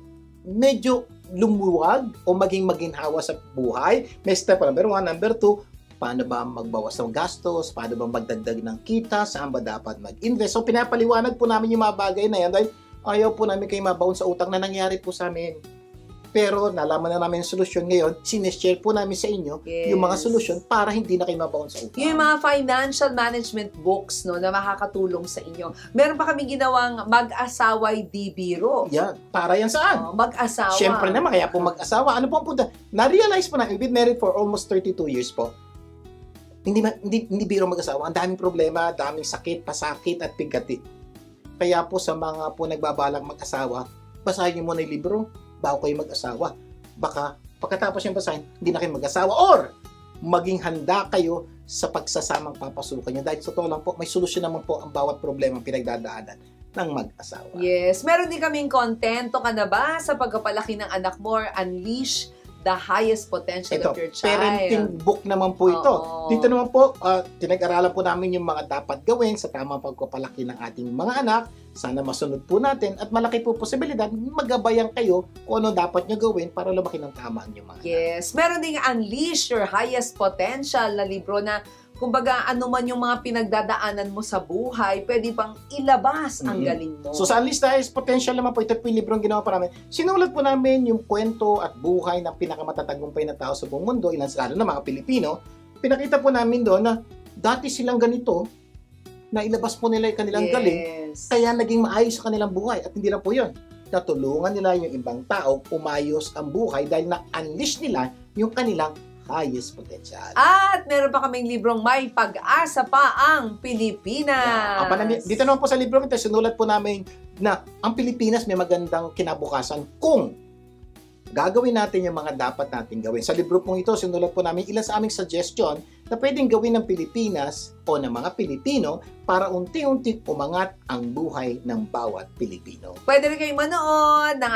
Speaker 1: medyo lumuwag o maging maginhawa sa buhay. May step number 1, number 2, paano ba magbawas ng gastos, paano ba magdagdag ng kita, saan ba dapat mag-invest. So, pinapaliwanag po namin yung mga bagay na yan dahil ayaw po namin kayo mabaon sa utang na nangyari po sa amin. Pero nalaman na namin yung solusyon ngayon, sinishare po namin sa inyo yung mga solusyon para hindi na kayo mabaon sa utang.
Speaker 2: Yung mga financial management books no, na makakatulong sa inyo. Meron pa kami ginawang mag-asawa'y di biro.
Speaker 1: Yan. Para yan saan?
Speaker 2: Mag-asawa.
Speaker 1: Siyempre naman, kaya po mag-asawa. Ano po ang punta? Na-realize po na, we've been married for almost 32 years po. Hindi biro mag-asawa. Ang daming problema, daming sakit, pasakit at pigati. Kaya po sa mga po nagbabalang mag-asawa, basahin niyo muna yung libro bago kayo mag-asawa. Baka pagkatapos yung basahin, hindi na kayo mag-asawa or maging handa kayo sa pagsasamang papasukan nyo. Dahil sa totoo lang po, may solusyon naman po ang bawat problema pinagdadaanan ng mag-asawa.
Speaker 2: Yes. Meron din kaming kontento ka na ba sa pagpapalaki ng anak mo or unleash the highest potential of your child?
Speaker 1: Parenting book naman po ito. Dito naman po, tinag-aralan po namin yung mga dapat gawin sa tamang pagpapalaki ng ating mga anak. Sana masunod po natin at malaki po posibilidad magabayan kayo kung ano dapat nyo gawin para lumaki ng tama ang inyong mga anak.
Speaker 2: Yes. Meron ding Unleash Your Highest Potential na libro na kumbaga, ano man yung mga pinagdadaanan mo sa buhay, pwede pang ilabas ang galing mo.
Speaker 1: So, sa Unleash the Highest Potential naman po, ito po yung librong ginawa pa namin. Sinulat po namin yung kwento at buhay ng pinakamatagumpay na tao sa buong mundo, ilan lalo na mga Pilipino. Pinakita po namin doon na dati silang ganito, na ilabas po nila yung kanilang galing, kaya naging maayos sa kanilang buhay. At hindi lang po yun. Natulungan nila yung ibang tao umayos ang buhay dahil na-unleash nila yung kanilang highest potential.
Speaker 2: At meron pa kaming librong May Pag-asa Pa ang Pilipinas.
Speaker 1: Dito naman po sa libro ito, sinulat po namin na ang Pilipinas may magandang kinabukasan kung gagawin natin yung mga dapat natin gawin. Sa libro pong ito, sinulat po namin ilan sa aming suggestion na pwedeng gawin ng Pilipinas o ng mga Pilipino para unti-unti umangat ang buhay ng bawat Pilipino.
Speaker 2: Pwede rin kayong manood ng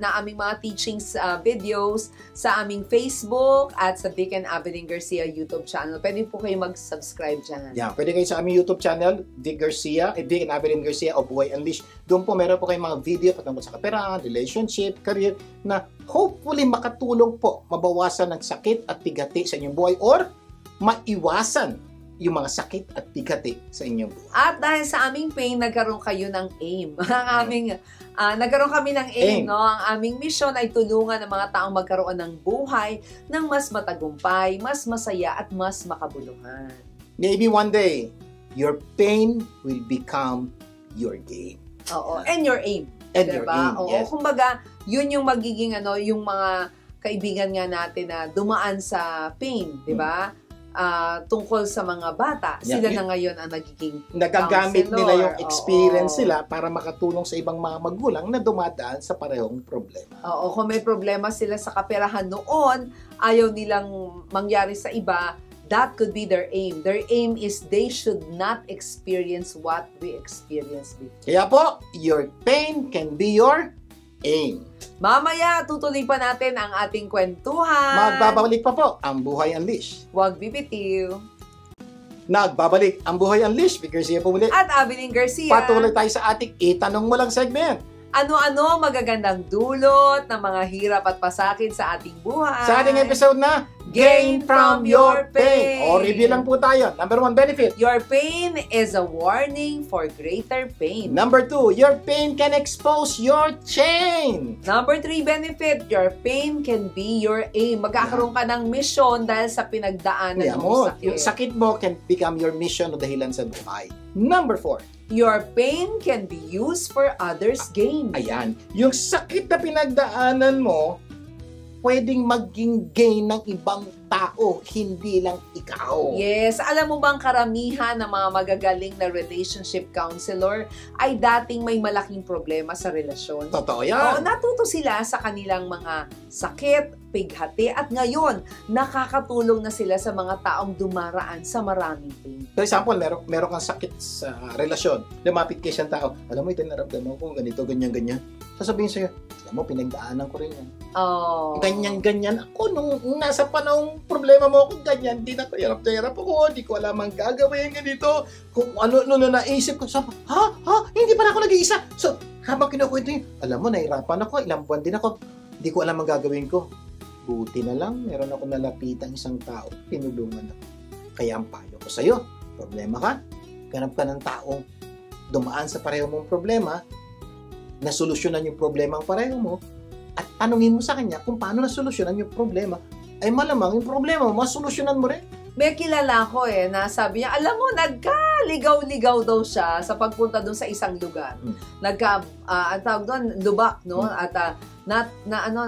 Speaker 2: aming mga teachings videos sa aming Facebook at sa Dick and Evelyn Garcia YouTube channel. Pwede po kayo mag-subscribe dyan.
Speaker 1: Yeah, pwede kayo sa aming YouTube channel, Dick and Evelyn Garcia o Buhay Unleashed. Doon po meron po kayong mga video patungkol sa kaperahan, relationship, career na hopefully makatulong po mabawasan ng sakit at pigati sa inyong buhay or maiwasan yung mga sakit at pigati sa inyong buhay.
Speaker 2: At dahil sa aming pain, nagkaroon kayo ng aim. Nagkaroon kami ng aim. No? Ang aming mission ay tulungan ang mga taong magkaroon ng buhay ng mas matagumpay, mas masaya at mas makabuluhan.
Speaker 1: Maybe one day, your pain will become your gain.
Speaker 2: Oo, and your aim.
Speaker 1: And diba? Your aim,
Speaker 2: Oo,
Speaker 1: yes.
Speaker 2: kumbaga, yun yung magiging yung mga kaibigan nga natin na dumaan sa pain, di ba? Tungkol sa mga bata, sila na ngayon ang
Speaker 1: nagagamit nila yung experience nila para makatulong sa ibang mga magulang na dumadaan sa parehong problema.
Speaker 2: Oo, kung may problema sila sa kaperahan noon, ayaw nilang mangyari sa iba, that could be their aim. Their aim is they should not experience what we experienced before.
Speaker 1: Kaya po, your pain can be your aim.
Speaker 2: Mamaya, tutuloy pa natin ang ating kwentuhan.
Speaker 1: Magbabalik pa po ang Buhay Unleashed.
Speaker 2: Huwag bibitiw.
Speaker 1: Nagbabalik ang Buhay Unleashed. Vic Garcia po muli.
Speaker 2: At Evelyn Garcia.
Speaker 1: Patuloy tayo sa ating itanong mo lang segment.
Speaker 2: ano-ano magagandang dulot ng mga hirap at pasakit sa ating buhay.
Speaker 1: Sa ating episode na Gain from Your Pain. O, review lang po tayo. Number 1, benefit.
Speaker 2: Your pain is a warning for greater pain.
Speaker 1: Number 2, your pain can expose your chain.
Speaker 2: Number 3, benefit. Your pain can be your aim. Magkakaroon ka ng mission dahil sa pinagdaanan ng sakit.
Speaker 1: Yung sakit mo can become your mission o dahilan sa buhay. Number 4,
Speaker 2: your pain can be used for others' gain.
Speaker 1: ayan, yung sakit na pinagdaanan mo, pwedeng maging gain ng ibang tao, hindi lang ikaw.
Speaker 2: Yes, alam mo bang karamihan ng mga magagaling na relationship counselor ay dating may malaking problema sa relasyon?
Speaker 1: Totoo
Speaker 2: Oo,
Speaker 1: yan.
Speaker 2: natuto sila sa kanilang mga sakit, pighati, at ngayon, nakakatulong na sila sa mga taong dumaraan sa maraming pain.
Speaker 1: For example, meron kang sakit sa relasyon, lumapit kay isang tao, alam mo, ito naramdaman ko, ganito, ganyan, ganyan. Sasabihin sa'yo, alam mo, pinagdaanan ko rin yan.
Speaker 2: Oh.
Speaker 1: Ganyan, ganyan. Ako, nung nasa panahong problema mo ako, ganyan, din ako, hirap na hirap ako, hindi ko alam ang gagawin, ganito. Kung ano naisip ko, sabi, hindi pa na ako nag-iisa. So, habang kinukwento yun, alam mo, nahirapan ako, ilang buwan din ako, hindi ko alam ang gagawin ko. Buti na lang, meron ako nalapitan isang tao, tinulungan ako. Kaya ang payo ko sa'yo, problema ka, ganap ka ng taong dumaan sa pareho mong problema, nasolusyonan yung problema ang pareho mo, at tanungin mo sa kanya kung paano nasolusyonan yung problema, ay malamang yung problema mo, masolusyonan mo rin.
Speaker 2: May kilala ko na sabi niya, alam mo, nagka-ligaw-ligaw daw siya sa pagpunta doon sa isang lugar. Ang tawag doon, lubak, no? At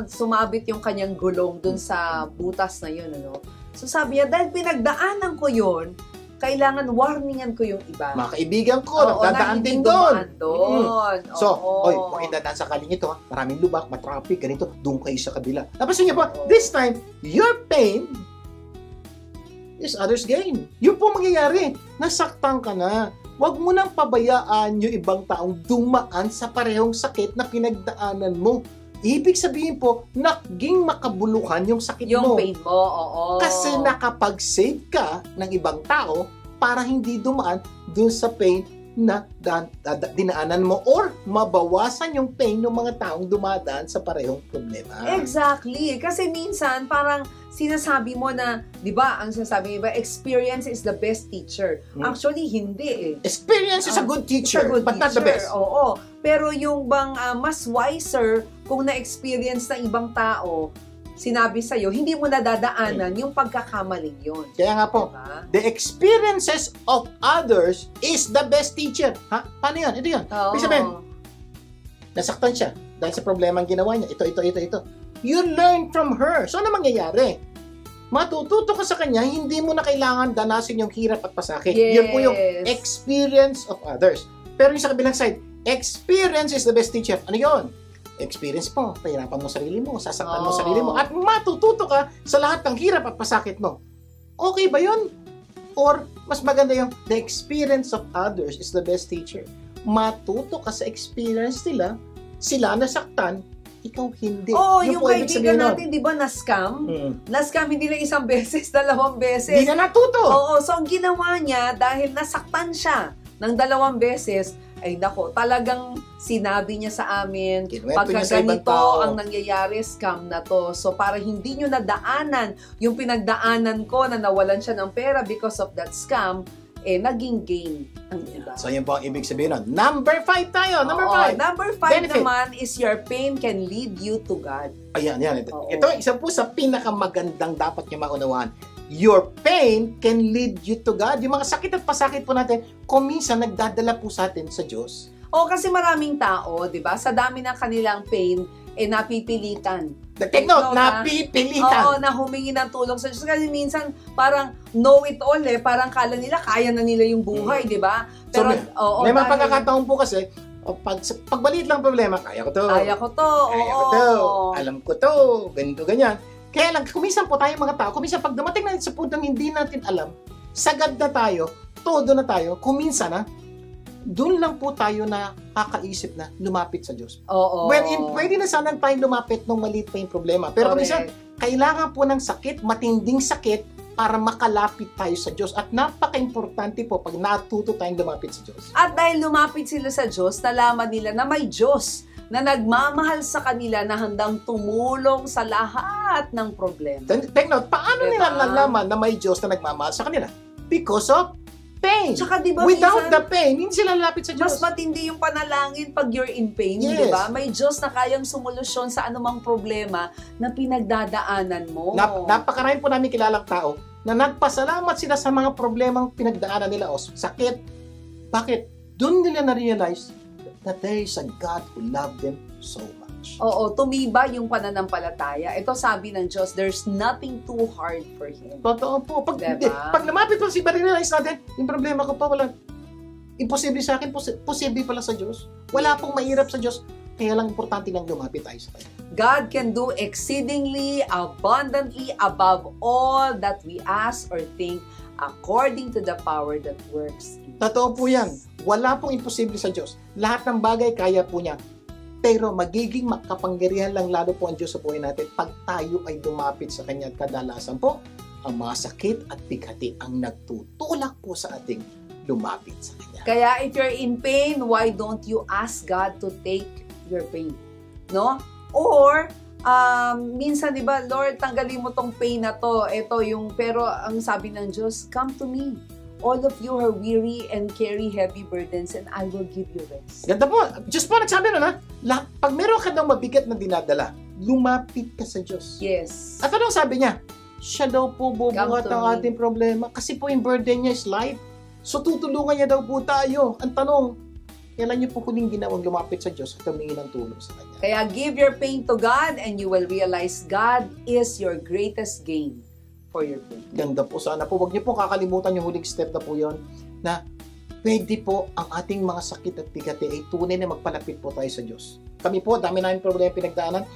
Speaker 2: sumabit yung kanyang gulong doon sa butas na yun, ano? So sabi niya, dahil pinagdaanan ko yun, kailangan warningan ko yung iba.
Speaker 1: Mga kaibigan ko, nagdadaan din doon. So, kung idadaan sa kaling ito, maraming lubak, matraffic, ganito, doon kayo sa kabila. Tapos yun po, this time, your pain is others' gain. Yun po mangyayari. Nasaktan ka na. Huwag mo nang pabayaan yung ibang taong dumaan sa parehong sakit na pinagdaanan mo. Ibig sabihin po, naging makabuluhan yung sakit
Speaker 2: yung
Speaker 1: mo.
Speaker 2: Yung pain mo, oo.
Speaker 1: Kasi nakapag-save ka ng ibang tao para hindi dumaan dun sa pain na dinaanan mo or mabawasan yung pain ng mga taong dumadaan sa parehong problema.
Speaker 2: Exactly. Kasi minsan, parang sinasabi mo na, di ba, ang sinasabi ba, experience is the best teacher. Actually, hindi
Speaker 1: Experience is a good teacher, but not the best.
Speaker 2: Oo. Pero yung bang mas wiser kung na-experience ng ibang tao, sinabi sa'yo, hindi mo nadadaanan yung pagkakamaling yun.
Speaker 1: Kaya nga po, the experiences of others is the best teacher. Ha? Paano yan? Ito yan. Ibig sabihin, nasaktan siya dahil sa problema ang ginawa niya. Ito. You learn from her. So, ano mangyayari? Matututo ka sa kanya, hindi mo na kailangan danasin yung hirap at pasakit.
Speaker 2: Yes.
Speaker 1: Yun po yung experience of others. Pero yung sa kabilang side, experience is the best teacher. Ano yun? Experience mo, pahirapan mo sarili mo, sasaktan mo sarili mo, at matututo ka sa lahat ng hirap at pasakit mo. Okay ba yun? Or, mas maganda yung, the experience of others is the best teacher. Matuto ka sa experience nila, sila nasaktan, ikaw hindi.
Speaker 2: Yung kaibigan natin, di ba, na-scam? Na-scam hindi lang isang beses, 2 beses.
Speaker 1: Hindi na natuto.
Speaker 2: Oo, so ang ginawa niya, dahil nasaktan siya ng 2 beses, ay nako, talagang sinabi niya sa amin, pagka ganito ang nangyayari, scam na to. So para hindi nyo nadaanan yung pinagdaanan ko na nawalan siya ng pera because of that scam, naging gain ang iba.
Speaker 1: So yun po ang ibig sabihin nun. Number 5 tayo. Number 5.
Speaker 2: Number 5 naman is your pain can lead you to God.
Speaker 1: Ayan. Ito, isa po sa pinakamagandang dapat nyo maunawaan. Your pain can lead you to God. Yung mga sakit at pasakit po natin, kung minsan nagdadala po sa atin sa Diyos.
Speaker 2: Kasi maraming tao, di ba, sa dami ng kanilang pain, napipilitan.
Speaker 1: Take note, napipilitan.
Speaker 2: Na humingi ng tulong sa Diyos. Kasi minsan, parang know it all parang kala nila, kaya na nila yung buhay, di ba? Pero,
Speaker 1: may mga pagkakataon po kasi, pag maliit lang problema, kaya ko to. Alam ko to. Ganito, ganyan. Kaya lang, kuminsan po tayo mga tao, kuminsan pag dumating na sa puntong hindi natin alam, sagad na tayo, todo na tayo, kuminsan doon lang po tayo na kakaisip na lumapit sa Diyos. Wherein, pwede na sana tayong lumapit nung maliit pa yung problema. Pero kuminsan, kailangan po ng sakit, matinding sakit, para makalapit tayo sa Diyos. At napaka-importante po pag natuto tayong lumapit sa Diyos.
Speaker 2: At dahil lumapit sila sa Diyos, nalaman nila na may Diyos na nagmamahal sa kanila na handang tumulong sa lahat ng problema.
Speaker 1: Take note, paano nila nalaman na may Diyos na nagmamahal sa kanila? Because of pain.
Speaker 2: Tsaka diba,
Speaker 1: without the pain, hindi sila lalapit sa Diyos.
Speaker 2: Mas matindi yung panalangin pag you're in pain,
Speaker 1: Yes.
Speaker 2: di ba? May Diyos na kayang solusyon sa anumang problema na pinagdadaanan mo.
Speaker 1: Napakarami po namin kilalang tao na nagpasalamat sila sa mga problemang pinagdaanan nila o sakit. Bakit? Doon nila na-realize that there is a God who loved them so much.
Speaker 2: Oo, tumibay yung pananampalataya. Ito sabi ng Diyos, there's nothing too hard for Him.
Speaker 1: Totoo po. Pag,
Speaker 2: diba?
Speaker 1: pag lumapit po si realize natin, yung problema ko pa, wala. Imposible sa akin, posible pala sa Diyos. Wala pong mahirap sa Diyos. Kaya lang importante lang lumapit tayo sa Kanya.
Speaker 2: God can do exceedingly, abundantly, above all that we ask or think, according to the power that works in us.
Speaker 1: Totoo po yan. Wala pong imposible sa Diyos. Lahat ng bagay kaya po niya. Pero magiging makapangyarihan lang lalo po ang Diyos sa buhay natin pag tayo ay dumapit sa Kanya. At kadalasan po, ang mga sakit at bighati ang nagtutulak po sa ating lumapit sa Kanya.
Speaker 2: Kaya if you're in pain, why don't you ask God to take your pain? No? Or, minsan, di ba, Lord, tanggalin mo tong pain na to. Ito yung, pero ang sabi ng Diyos, come to me. All of you are weary and carry heavy burdens and I will give you rest.
Speaker 1: Ganda po. Diyos po nagsabi nun ha. Pag meron ka daw mabigat na dinadala, lumapit ka sa Diyos.
Speaker 2: Yes.
Speaker 1: At anong sabi niya? Siya daw po bubuhat
Speaker 2: Come to
Speaker 1: ang
Speaker 2: me.
Speaker 1: ating problema. Kasi po yung burden niya is life. So tutulungan niya daw po tayo. Ang tanong, kailan niyo po huling ginawang lumapit sa Diyos at humingi ng tulong sa Kanya?
Speaker 2: Kaya give your pain to God and you will realize God is your greatest gain for your pain.
Speaker 1: Ganda po. Sana po, huwag niyo po kakalimutan yung huling step na po yun, na pwede po ang ating mga sakit at bigati ay tunay na magpalapit po tayo sa Diyos. Kami po, dami namin problema pinagdaanan.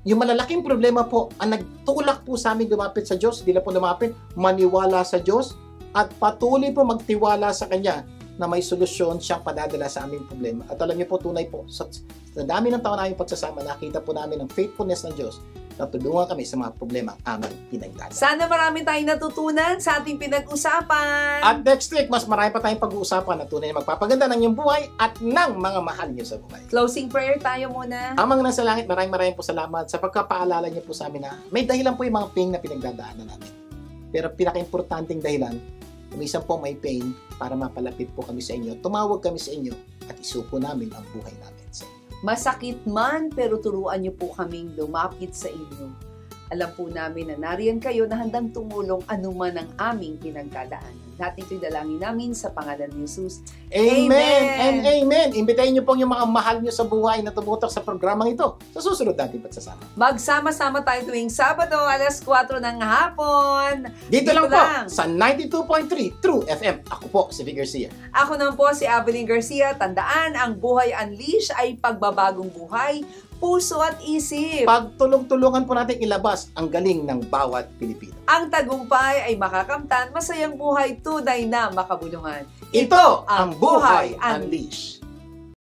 Speaker 1: Yung malalaking problema po, ang nagtulak po sa amin lumapit sa Diyos, hindi na po lumapit, maniwala sa Diyos, at patuloy po magtiwala sa Kanya na may solusyon siyang padadala sa aming problema. At alam niyo po, tunay po, sa dami ng taon namin pagsasama, nakita po namin ang faithfulness ng Diyos na tulungan kami sa mga problema aming pinagdadaanan.
Speaker 2: Sana marami tayong natutunan sa ating pinag-usapan.
Speaker 1: At next week, mas marami pa tayong pag-uusapan na tunay na magpapaganda ng iyong buhay at ng mga mahal niyo sa buhay.
Speaker 2: Closing prayer tayo muna.
Speaker 1: Amang nasa langit, maraming po salamat sa pagkapaalala niyo po sa amin na may dahilan po yung mga pain na pinagdadaanan namin. Pero pinaka-importanting dahilan, kumisan po may pain para mapalapit po kami sa inyo, tumawag kami sa inyo at isuko namin ang buhay namin sa inyo.
Speaker 2: Masakit man, pero turuan niyo po kaming lumapit sa inyo. Alam po namin na nariyan kayo na handang tumulong anuman ang aming pinagdadaanan. Lahat ito'y dalangin namin sa pangalan ni Jesus.
Speaker 1: Amen and amen! Imbitahin niyo pong yung mga mahal niyo sa buhay na tumutok sa programang ito sa susunod natin pagsasama.
Speaker 2: Magsama-sama tayo tuwing Sabado, alas 4 ng hapon.
Speaker 1: Dito lang po sa 92.3 True FM. Ako po si Vic Garcia.
Speaker 2: Ako naman po si Evelyn Garcia. Tandaan, ang Buhay Unleash ay pagbabagong buhay, puso at isip.
Speaker 1: Pagtulong-tulungan po natin ilabas ang galing ng bawat Pilipino.
Speaker 2: Ang tagumpay ay makakamtan, masayang buhay, tunay na makabuluhan.
Speaker 1: Ito ang Buhay Unleash.